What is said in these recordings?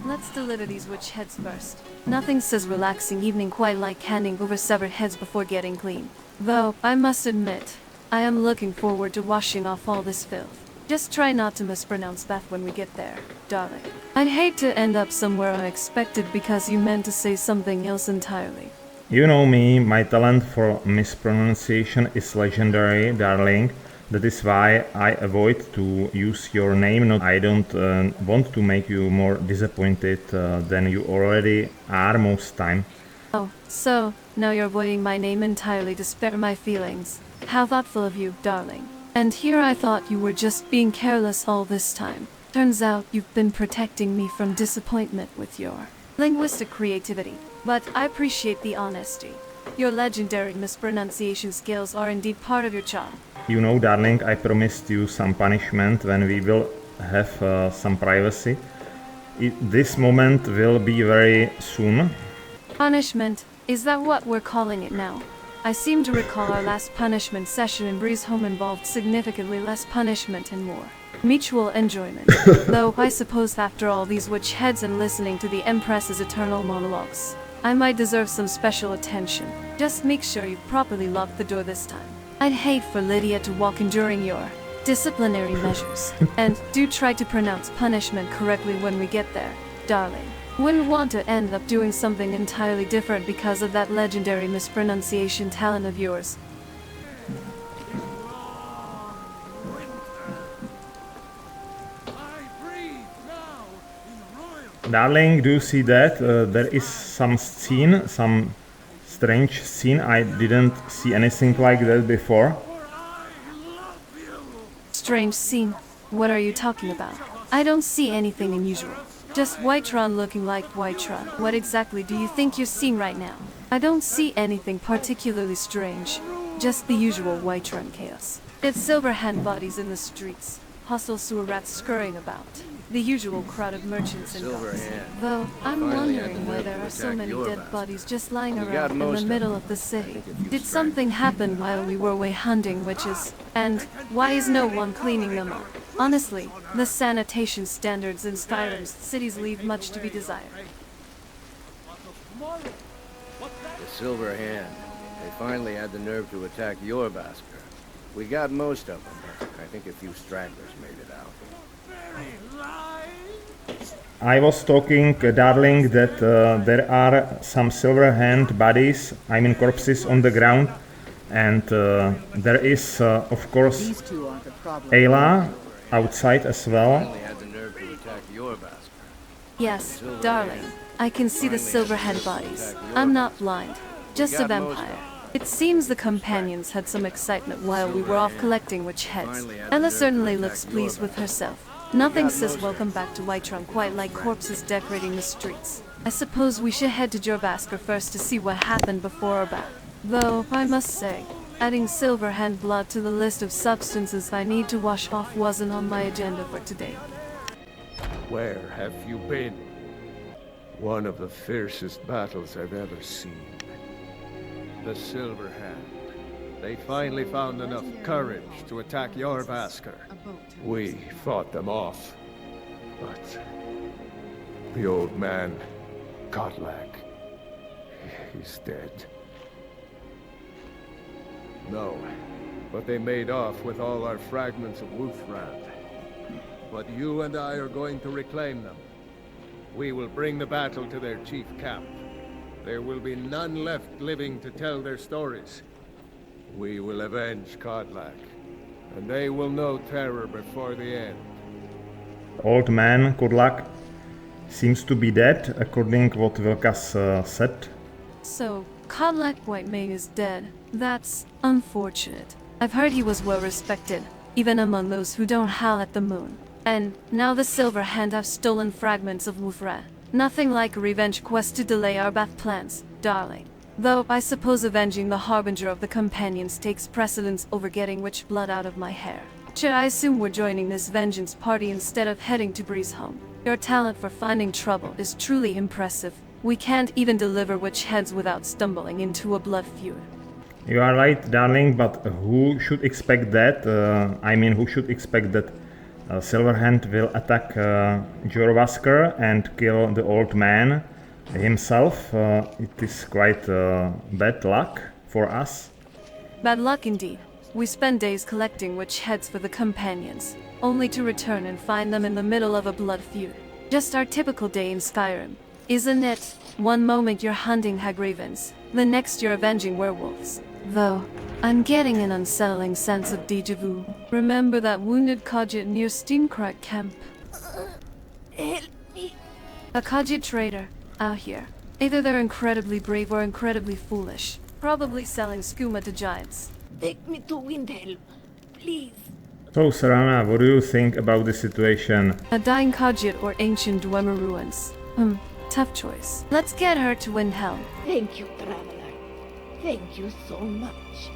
Let's deliver these witch heads first. Nothing says relaxing evening quite like handing over severed heads before getting clean. Though, I must admit, I am looking forward to washing off all this filth. Just try not to mispronounce that when we get there, darling. I'd hate to end up somewhere unexpected because you meant to say something else entirely. You know me, my talent for mispronunciation is legendary, darling. That is why I avoid to use your name. I don't want to make you more disappointed than you already are most time. Oh, so, now you're avoiding my name entirely to spare my feelings. How thoughtful of you, darling. And here I thought you were just being careless all this time. Turns out you've been protecting me from disappointment with your linguistic creativity. But I appreciate the honesty. Your legendary mispronunciation skills are indeed part of your charm. You know, darling, I promised you some punishment when we will have some privacy. This moment will be very soon. Punishment? Is that what we're calling it now? I seem to recall our last punishment session in Breeze Home involved significantly less punishment and more mutual enjoyment. Though I suppose after all these witch heads and listening to the Empress's eternal monologues, I might deserve some special attention. Just make sure you've properly locked the door this time. I'd hate for Lydia to walk in during your disciplinary measures. And do try to pronounce punishment correctly when we get there, darling. Wouldn't want to end up doing something entirely different because of that legendary mispronunciation talent of yours. Darling, do you see that? There is some scene, some strange scene. I didn't see anything like that before. Strange scene? What are you talking about? I don't see anything unusual. Just Whiterun looking like Whiterun. What exactly do you think you're seeing right now? I don't see anything particularly strange. Just the usual Whiterun chaos. It's Silverhand bodies in the streets. Hostile sewer rats scurrying about. The usual crowd of merchants and guards. Though, I'm wondering why there are so many dead bodies just lying around in the middle of the city. Did something happen while we were away hunting witches? And why is no one cleaning them up? Honestly, the sanitation standards in Skyrim's cities leave much to be desired. The Silverhand. They finally had the nerve to attack Jorrvaskr. We got most of them, but I think a few stragglers made it out. I was talking, darling, that there are some Silverhand bodies, I mean corpses on the ground, and there is, of course, Ayla outside as well. Yes, darling, I can see the Silverhand bodies. I'm not blind, just a vampire. It seems the companions had some excitement while we were off collecting witch heads. Ella certainly looks pleased with herself. Nothing says welcome back to Whiterun quite like corpses decorating the streets. I suppose we should head to Jorrvaskr first to see what happened before our bath. Though, I must say, adding Silverhand blood to the list of substances I need to wash off wasn't on my agenda for today. Where have you been? One of the fiercest battles I've ever seen. The Silverhand. They finally found enough courage to attack Jorrvaskr. We fought them off, but the old man, Kodlak, he's dead. No, but they made off with all our fragments of Wuuthrad. But you and I are going to reclaim them. We will bring the battle to their chief camp. There will be none left living to tell their stories. We will avenge Kodlak, and they will know terror before the end. Old man Kodlak seems to be dead, according to what Vilkas said. So, Kodlak Whitemane is dead. That's unfortunate. I've heard he was well respected, even among those who don't howl at the moon. And now the Silverhand have stolen fragments of Wuuthrad. Nothing like a revenge quest to delay our bath plans, darling. Though, I suppose avenging the Harbinger of the Companions takes precedence over getting witch blood out of my hair. Should I assume we're joining this vengeance party instead of heading to Breeze Home? Your talent for finding trouble is truly impressive. We can't even deliver witch heads without stumbling into a blood feud. You are right, darling, but who should expect that? Who should expect that Silverhand will attack Jorrvaskr and kill the old man himself. It is quite bad luck for us. Bad luck indeed. We spend days collecting witch heads for the companions, only to return and find them in the middle of a blood feud. Just our typical day in Skyrim, isn't it? One moment you're hunting hagravens, the next you're avenging werewolves. Though, I'm getting an unsettling sense of deja vu. Remember that wounded Khajiit near Steenkrag camp? Help me. A Khajiit trader, out here. Either they're incredibly brave or incredibly foolish. Probably selling skooma to giants. Take me to Windhelm, please. So Serana, what do you think about the situation? A dying Khajiit or ancient Dwemer ruins? Tough choice. Let's get her to Windhelm. Thank you, traveler. Thank you so much.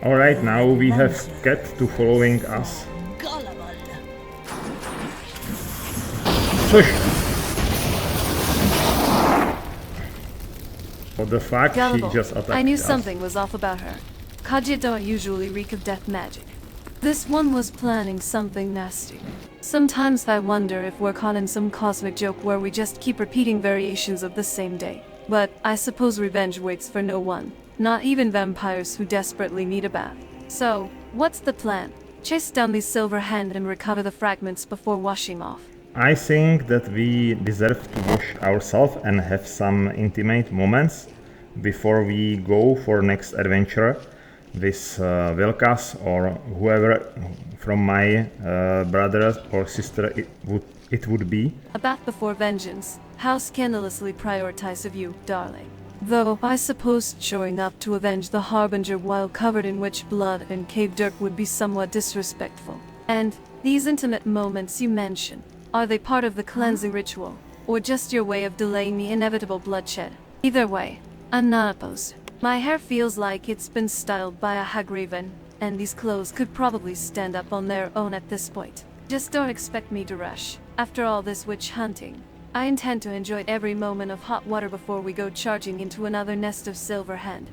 Alright, now we have Cat to following us. Gullible. Push! What the fuck? Gullible. She just attacked I knew us. something was off about her. Khajiit don't usually reek of death magic. This one was planning something nasty. Sometimes I wonder if we're caught in some cosmic joke where we just keep repeating variations of the same day. But I suppose revenge waits for no one. Not even vampires who desperately need a bath. So, what's the plan? Chase down the Silverhand and recover the fragments before washing off. I think that we deserve to wash ourselves and have some intimate moments before we go for next adventure with Vilkas or whoever from my brother or sister it would be. A bath before vengeance. How scandalously prioritized of you, darling. Though, I suppose showing up to avenge the Harbinger while covered in witch blood and cave dirt would be somewhat disrespectful. And these intimate moments you mention, are they part of the cleansing ritual, or just your way of delaying the inevitable bloodshed? Either way, I'm not opposed. My hair feels like it's been styled by a hagraven, and these clothes could probably stand up on their own at this point. Just don't expect me to rush. After all this witch hunting, I intend to enjoy every moment of hot water before we go charging into another nest of Silverhand.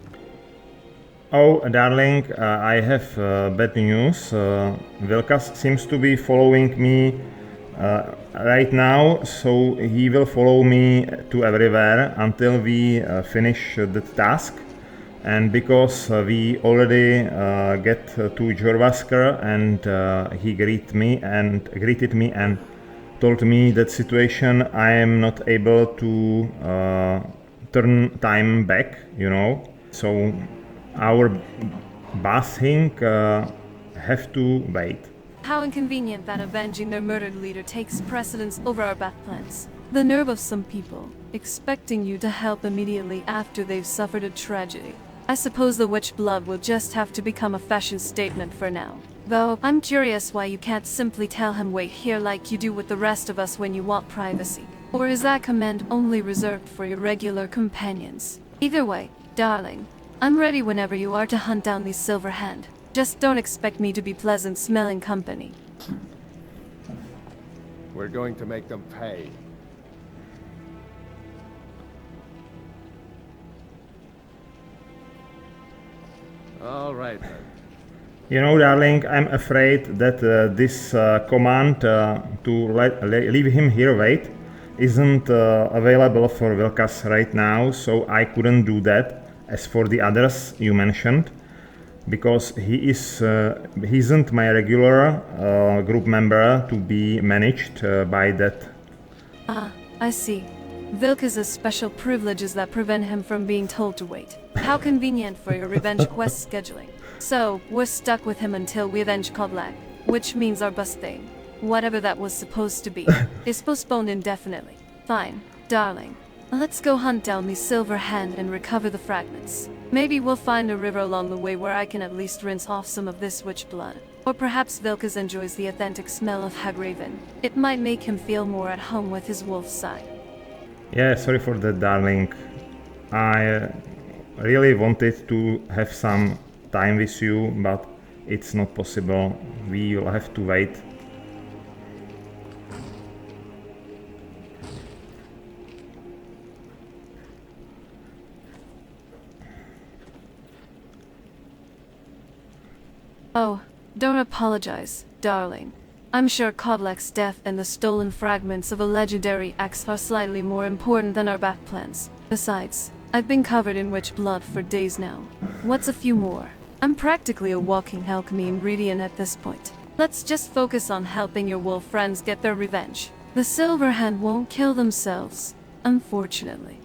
Oh, darling, I have bad news. Vilkas seems to be following me right now, so he will follow me to everywhere until we finish the task. And because we already get to Jorrvaskr and he greeted me and told me that situation I am not able to turn time back, you know. So our bathing have to wait. How inconvenient that avenging their murdered leader takes precedence over our bath plans. The nerve of some people, expecting you to help immediately after they've suffered a tragedy. I suppose the witch blood will just have to become a fashion statement for now. Though, I'm curious why you can't simply tell him wait here like you do with the rest of us when you want privacy. Or is that command only reserved for your regular companions? Either way, darling, I'm ready whenever you are to hunt down these Silverhand. Just don't expect me to be pleasant-smelling company. We're going to make them pay. All right, then. You know, darling, I'm afraid that this command to leave him here wait isn't available for Vilkas right now, so I couldn't do that. As for the others you mentioned, because he isn't my regular group member to be managed by that. Ah, I see. Vilkas has special privileges that prevent him from being told to wait. How convenient for your revenge quest scheduling. So, we're stuck with him until we avenge Kodlak, which means our bus thing, whatever that was supposed to be, is postponed indefinitely. Fine, darling. Let's go hunt down the Silverhand and recover the fragments. Maybe we'll find a river along the way where I can at least rinse off some of this witch blood. Or perhaps Vilkas enjoys the authentic smell of Hagraven. It might make him feel more at home with his wolf side. Yeah, sorry for that, darling. I really wanted to have some time with you, but it's not possible. We will have to wait. Oh, don't apologize, darling. I'm sure Kodlak's death and the stolen fragments of a legendary axe are slightly more important than our back plans. Besides, I've been covered in witch blood for days now. What's a few more? I'm practically a walking alchemy ingredient at this point. Let's just focus on helping your wolf friends get their revenge. The Silverhand won't kill themselves, unfortunately.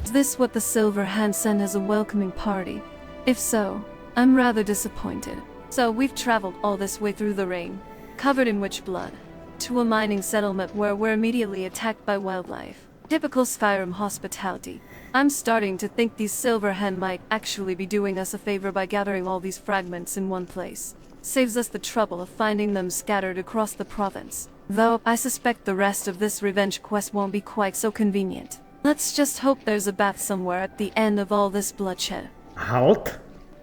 Is this what the Silverhand sent as a welcoming party? If so, I'm rather disappointed. So we've traveled all this way through the rain, covered in witch blood, to a mining settlement where we're immediately attacked by wildlife. Typical Skyrim hospitality. I'm starting to think these Silverhand might actually be doing us a favor by gathering all these fragments in one place. Saves us the trouble of finding them scattered across the province. Though, I suspect the rest of this revenge quest won't be quite so convenient. Let's just hope there's a bath somewhere at the end of all this bloodshed. Halt?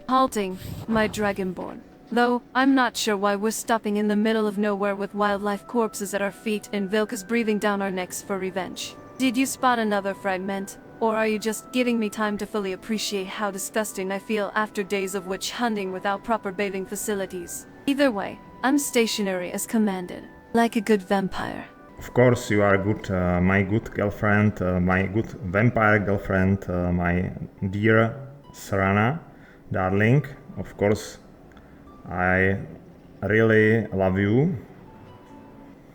Halting, my dragonborn. Though, I'm not sure why we're stopping in the middle of nowhere with wildlife corpses at our feet and Vilkas breathing down our necks for revenge. Did you spot another fragment? Or are you just giving me time to fully appreciate how disgusting I feel after days of witch hunting without proper bathing facilities? Either way, I'm stationary as commanded, like a good vampire. Of course, you are good, my good girlfriend, my good vampire girlfriend, my dear Serana, darling. Of course, I really love you.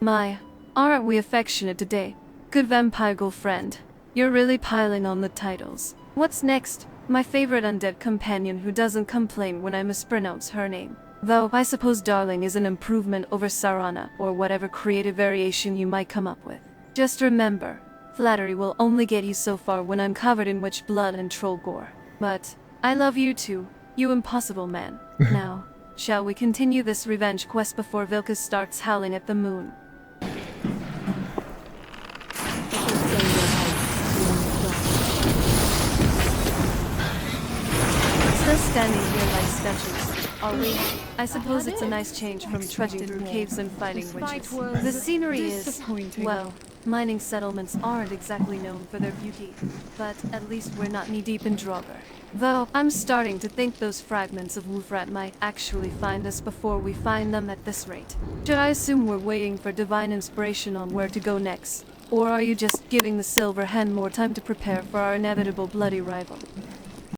My, aren't we affectionate today? Good vampire girlfriend. You're really piling on the titles. What's next? My favorite undead companion who doesn't complain when I mispronounce her name. Though, I suppose darling is an improvement over Serana, or whatever creative variation you might come up with. Just remember, flattery will only get you so far when I'm covered in witch blood and troll gore. But, I love you too, you impossible man. Now, shall we continue this revenge quest before Vilkas starts howling at the moon? Still standing here like statues, are we? I suppose it's a nice change from trudging through caves and fighting witches. The scenery is, well, mining settlements aren't exactly known for their beauty, but at least we're not knee-deep in Jorrvaskr. Though, I'm starting to think those fragments of Wolfrat might actually find us before we find them at this rate. Should I assume we're waiting for divine inspiration on where to go next? Or are you just giving the Silverhand more time to prepare for our inevitable bloody rival?